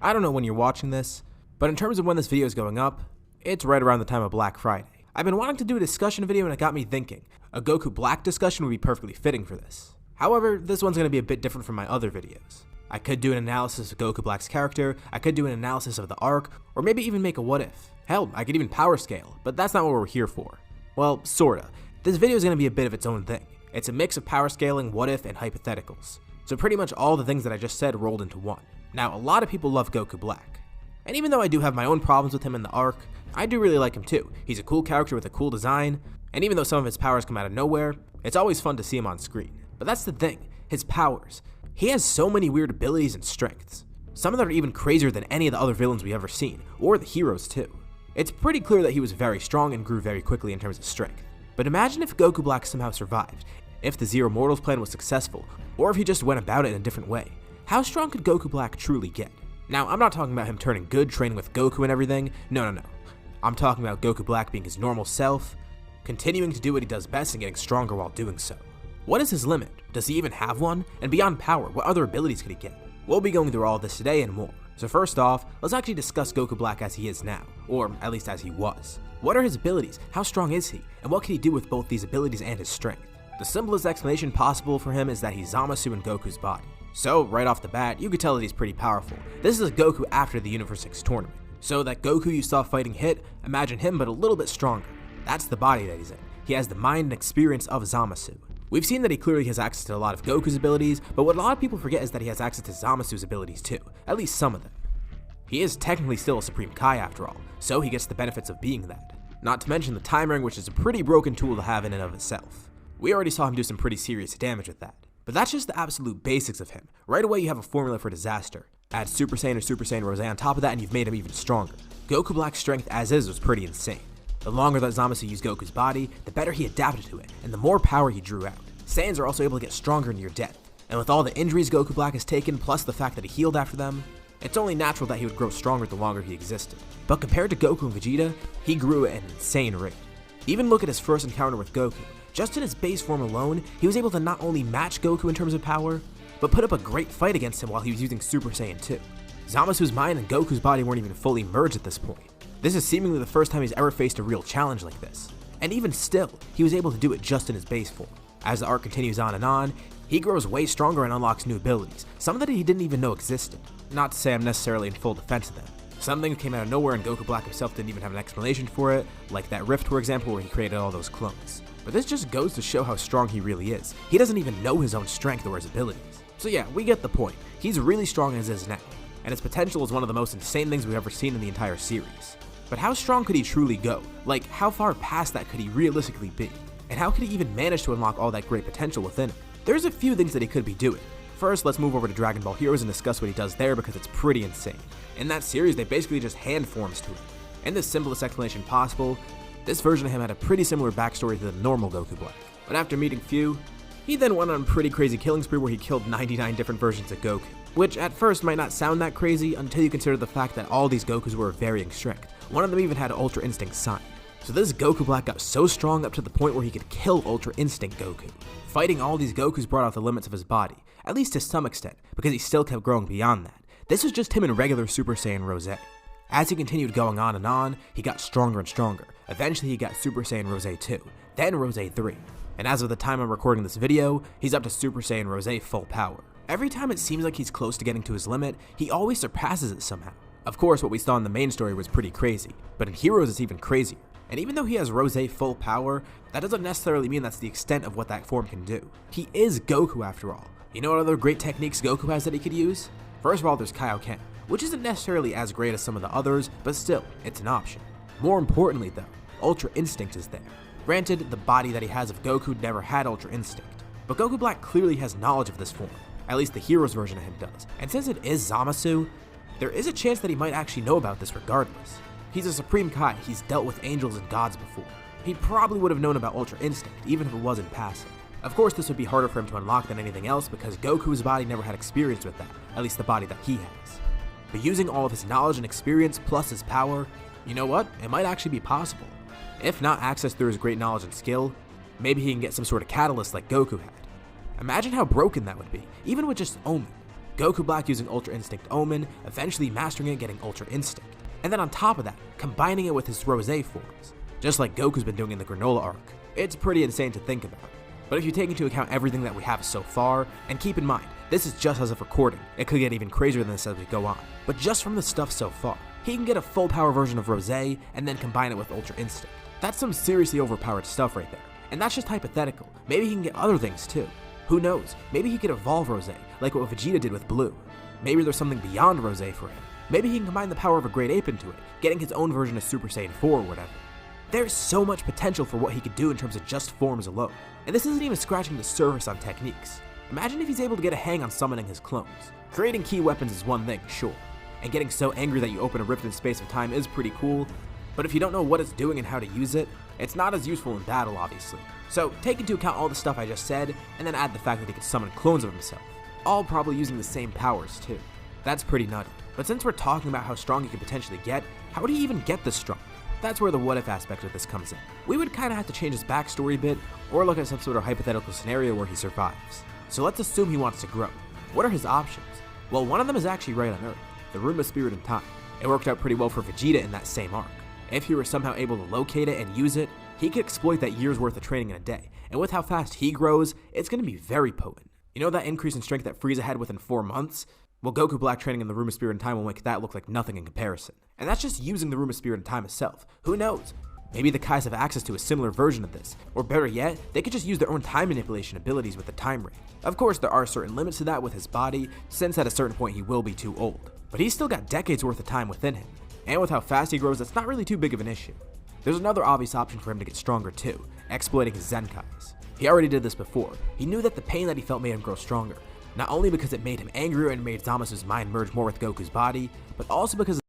I don't know when you're watching this, but in terms of when this video is going up, it's right around the time of Black Friday. I've been wanting to do a discussion video and it got me thinking. A Goku Black discussion would be perfectly fitting for this. However, this one's going to be a bit different from my other videos. I could do an analysis of Goku Black's character, I could do an analysis of the arc, or maybe even make a what if. Hell, I could even power scale, but that's not what we're here for. Well, sorta. This video is going to be a bit of its own thing. It's a mix of power scaling, what if, and hypotheticals. So pretty much all the things that I just said rolled into one. Now, a lot of people love Goku Black. And even though I do have my own problems with him in the arc, I do really like him too. He's a cool character with a cool design, and even though some of his powers come out of nowhere, it's always fun to see him on screen. But that's the thing, his powers. He has so many weird abilities and strengths. Some of them are even crazier than any of the other villains we've ever seen, or the heroes too. It's pretty clear that he was very strong and grew very quickly in terms of strength. But imagine if Goku Black somehow survived, if the Zero Mortals plan was successful, or if he just went about it in a different way. How strong could Goku Black truly get? Now, I'm not talking about him turning good, training with Goku and everything, no. I'm talking about Goku Black being his normal self, continuing to do what he does best and getting stronger while doing so. What is his limit? Does he even have one? And beyond power, what other abilities could he get? We'll be going through all this today and more. So first off, let's actually discuss Goku Black as he is now, or at least as he was. What are his abilities? How strong is he? And what can he do with both these abilities and his strength? The simplest explanation possible for him is that he's Zamasu in Goku's body. So, right off the bat, you could tell that he's pretty powerful. This is Goku after the Universe 6 tournament. So that Goku you saw fighting Hit, imagine him but a little bit stronger. That's the body that he's in. He has the mind and experience of Zamasu. We've seen that he clearly has access to a lot of Goku's abilities, but what a lot of people forget is that he has access to Zamasu's abilities too, at least some of them. He is technically still a Supreme Kai after all, so he gets the benefits of being that. Not to mention the time ring, which is a pretty broken tool to have in and of itself. We already saw him do some pretty serious damage with that. But that's just the absolute basics of him. Right away you have a formula for disaster. Add Super Saiyan or Super Saiyan Rose on top of that and you've made him even stronger. Goku Black's strength as is was pretty insane. The longer that Zamasu used Goku's body, the better he adapted to it, and the more power he drew out. Saiyans are also able to get stronger near death. And with all the injuries Goku Black has taken, plus the fact that he healed after them, it's only natural that he would grow stronger the longer he existed. But compared to Goku and Vegeta, he grew at an insane rate. Even look at his first encounter with Goku. Just in his base form alone, he was able to not only match Goku in terms of power, but put up a great fight against him while he was using Super Saiyan 2. Zamasu's mind and Goku's body weren't even fully merged at this point. This is seemingly the first time he's ever faced a real challenge like this. And even still, he was able to do it just in his base form. As the arc continues on, he grows way stronger and unlocks new abilities, some that he didn't even know existed. Not to say I'm necessarily in full defense of them. Some things came out of nowhere and Goku Black himself didn't even have an explanation for it, like that rift for example where he created all those clones. But this just goes to show how strong he really is. He doesn't even know his own strength or his abilities. So yeah, we get the point. He's really strong as is now, and his potential is one of the most insane things we've ever seen in the entire series. But how strong could he truly go? Like, how far past that could he realistically be? And how could he even manage to unlock all that great potential within him? There's a few things that he could be doing. First, let's move over to Dragon Ball Heroes and discuss what he does there because it's pretty insane. In that series, they basically just hand forms to him. In the simplest explanation possible, this version of him had a pretty similar backstory to the normal Goku Black. But after meeting Fu, he then went on a pretty crazy killing spree where he killed 99 different versions of Goku. Which at first might not sound that crazy until you consider the fact that all these Gokus were of varying strength. One of them even had Ultra Instinct sign. So this Goku Black got so strong up to the point where he could kill Ultra Instinct Goku. Fighting all these Gokus brought out the limits of his body, at least to some extent, because he still kept growing beyond that. This was just him in regular Super Saiyan Rose. As he continued going on, he got stronger and stronger. Eventually he got Super Saiyan Rose 2, then Rose 3. And as of the time I'm recording this video, he's up to Super Saiyan Rose full power. Every time it seems like he's close to getting to his limit, he always surpasses it somehow. Of course, what we saw in the main story was pretty crazy, but in Heroes it's even crazier. And even though he has Rose full power, that doesn't necessarily mean that's the extent of what that form can do. He is Goku after all. You know what other great techniques Goku has that he could use? First of all, there's Kaioken, which isn't necessarily as great as some of the others, but still, it's an option. More importantly though, Ultra Instinct is there. Granted, the body that he has of Goku never had Ultra Instinct, but Goku Black clearly has knowledge of this form. At least the Heroes version of him does. And since it is Zamasu, there is a chance that he might actually know about this regardless. He's a Supreme Kai, he's dealt with angels and gods before. He probably would have known about Ultra Instinct, even if it wasn't passive. Of course, this would be harder for him to unlock than anything else because Goku's body never had experience with that, at least the body that he has. But using all of his knowledge and experience plus his power, you know what? It might actually be possible. If not access through his great knowledge and skill, maybe he can get some sort of catalyst like Goku had. Imagine how broken that would be, even with just Omen. Goku Black using Ultra Instinct Omen, eventually mastering it, getting Ultra Instinct. And then on top of that, combining it with his Rosé forms, just like Goku's been doing in the Granola arc. It's pretty insane to think about. But if you take into account everything that we have so far, and keep in mind, this is just as of recording, it could get even crazier than this as we go on, but just from the stuff so far, he can get a full power version of Rosé and then combine it with Ultra Instinct. That's some seriously overpowered stuff right there. And that's just hypothetical. Maybe he can get other things too. Who knows? Maybe he could evolve Rosé, like what Vegeta did with Blue. Maybe there's something beyond Rosé for him. Maybe he can combine the power of a great ape into it, getting his own version of Super Saiyan 4 or whatever. There's so much potential for what he could do in terms of just forms alone. And this isn't even scratching the surface on techniques. Imagine if he's able to get a hang on summoning his clones. Creating key weapons is one thing, sure. And getting so angry that you open a rift in space of time is pretty cool. But if you don't know what it's doing and how to use it, it's not as useful in battle, obviously. So take into account all the stuff I just said, and then add the fact that he can summon clones of himself. All probably using the same powers too. That's pretty nutty. But since we're talking about how strong he could potentially get, how would he even get this strong? That's where the what if aspect of this comes in. We would kinda have to change his backstory a bit, or look at some sort of hypothetical scenario where he survives. So let's assume he wants to grow. What are his options? Well, one of them is actually right on Earth, the Room of Spirit and Time. It worked out pretty well for Vegeta in that same arc. If he were somehow able to locate it and use it, he could exploit that year's worth of training in a day, and with how fast he grows, it's going to be very potent. You know that increase in strength that Frieza had within 4 months? Well, Goku Black training in the Room of Spirit and Time will make that look like nothing in comparison. And that's just using the Room of Spirit and Time itself. Who knows? Maybe the Kais have access to a similar version of this, or better yet, they could just use their own time manipulation abilities with the time ring. Of course, there are certain limits to that with his body, since at a certain point he will be too old. But he's still got decades worth of time within him, and with how fast he grows, that's not really too big of an issue. There's another obvious option for him to get stronger too, exploiting his Zenkais. He already did this before. He knew that the pain that he felt made him grow stronger, not only because it made him angrier and made Zamasu's mind merge more with Goku's body, but also because of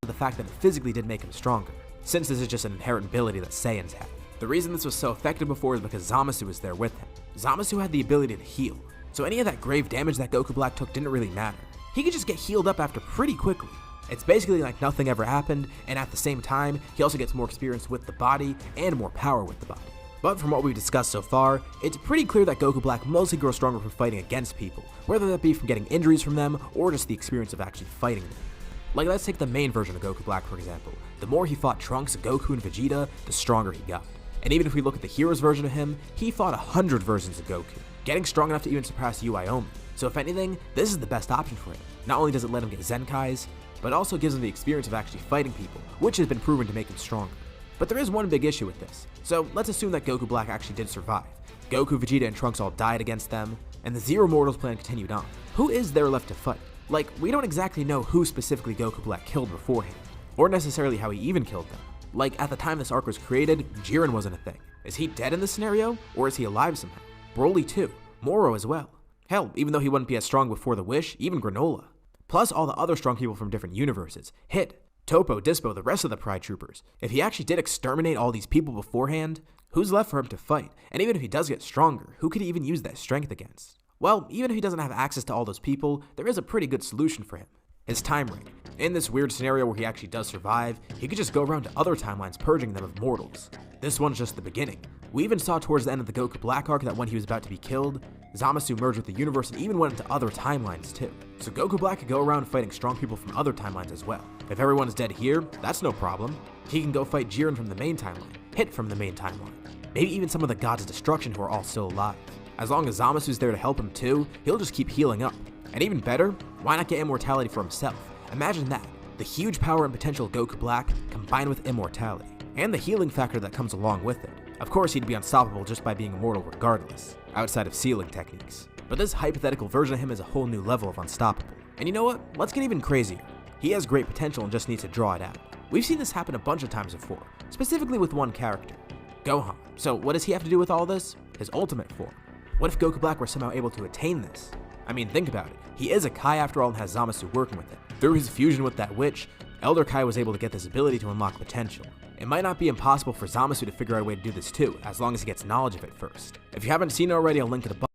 the fact that it physically did make him stronger, since this is just an inherent ability that Saiyans have. The reason this was so effective before is because Zamasu was there with him. Zamasu had the ability to heal, so any of that grave damage that Goku Black took didn't really matter. He could just get healed up after pretty quickly. It's basically like nothing ever happened, and at the same time, he also gets more experience with the body and more power with the body. But from what we've discussed so far, it's pretty clear that Goku Black mostly grows stronger from fighting against people, whether that be from getting injuries from them or just the experience of actually fighting them. Like, let's take the main version of Goku Black for example. The more he fought Trunks, Goku, and Vegeta, the stronger he got. And even if we look at the Heroes version of him, he fought 100 versions of Goku, getting strong enough to even surpass Omen. So if anything, this is the best option for him. Not only does it let him get Zenkais, but also gives him the experience of actually fighting people, which has been proven to make him stronger. But there is one big issue with this. So let's assume that Goku Black actually did survive. Goku, Vegeta, and Trunks all died against them, and the Zero Mortals plan continued on. Who is there left to fight? Like, we don't exactly know who specifically Goku Black killed beforehand, or necessarily how he even killed them. Like, at the time this arc was created, Jiren wasn't a thing. Is he dead in this scenario, or is he alive somehow? Broly too, Moro as well. Hell, even though he wouldn't be as strong before the Wish, even Granola. Plus all the other strong people from different universes, Hit, Topo, Dispo, the rest of the Pride Troopers. If he actually did exterminate all these people beforehand, who's left for him to fight? And even if he does get stronger, who could he even use that strength against? Well, even if he doesn't have access to all those people, there is a pretty good solution for him. His time ring. In this weird scenario where he actually does survive, he could just go around to other timelines purging them of mortals. This one's just the beginning. We even saw towards the end of the Goku Black arc that when he was about to be killed, Zamasu merged with the universe and even went into other timelines too. So Goku Black could go around fighting strong people from other timelines as well. If everyone is dead here, that's no problem. He can go fight Jiren from the main timeline, Hit from the main timeline, maybe even some of the gods of destruction who are all still alive. As long as Zamasu's there to help him too, he'll just keep healing up. And even better, why not get immortality for himself? Imagine that, the huge power and potential of Goku Black combined with immortality, and the healing factor that comes along with it. Of course he'd be unstoppable just by being immortal regardless, outside of sealing techniques. But this hypothetical version of him is a whole new level of unstoppable. And you know what? Let's get even crazier. He has great potential and just needs to draw it out. We've seen this happen a bunch of times before, specifically with one character, Gohan. So what does he have to do with all this? His ultimate form. What if Goku Black were somehow able to attain this? I mean, think about it. He is a Kai after all and has Zamasu working with him. Through his fusion with that witch, Elder Kai was able to get this ability to unlock potential. It might not be impossible for Zamasu to figure out a way to do this too, as long as he gets knowledge of it first. If you haven't seen it already, I'll link it above.